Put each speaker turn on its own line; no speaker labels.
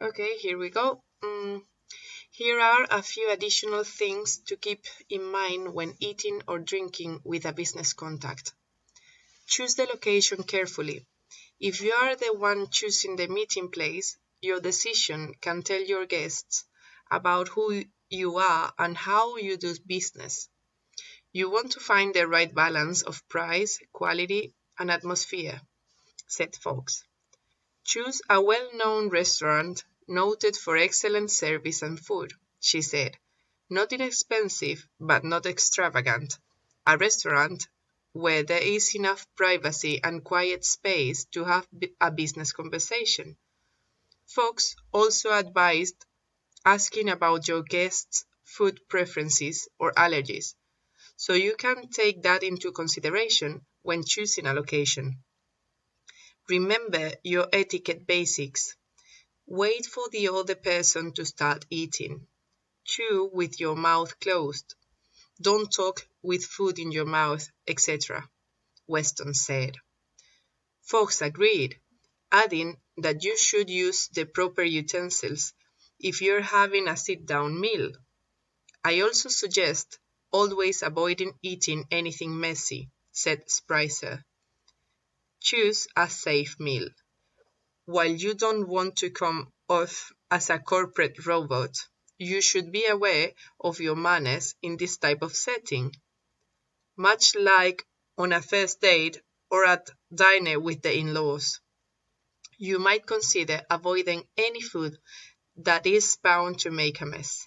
Okay, here we go. Here are a few additional things to keep in mind when eating or drinking with a business contact. Choose the location carefully. If you are the one choosing the meeting place, your decision can tell your guests about who you are and how you do business. You want to find the right balance of price, quality, and atmosphere, said Fox. Choose a well-known restaurant noted for excellent service and food, she said. Not inexpensive, but not extravagant. A restaurant where there is enough privacy and quiet space to have a business conversation. Fox also advised asking about your guests' food preferences or allergies, so you can take that into consideration when choosing a location. Remember your etiquette basics. Wait for the other person to start eating. Chew with your mouth closed. Don't talk with food in your mouth, etc., Weston said. Fox agreed, adding that you should use the proper utensils if you're having a sit-down meal. I also suggest always avoiding eating anything messy, said Spicer. Choose a safe meal. While you don't want to come off as a corporate robot, you should be aware of your manners in this type of setting. Much like on a first date or at dinner with the in-laws, you might consider avoiding any food that is bound to make a mess.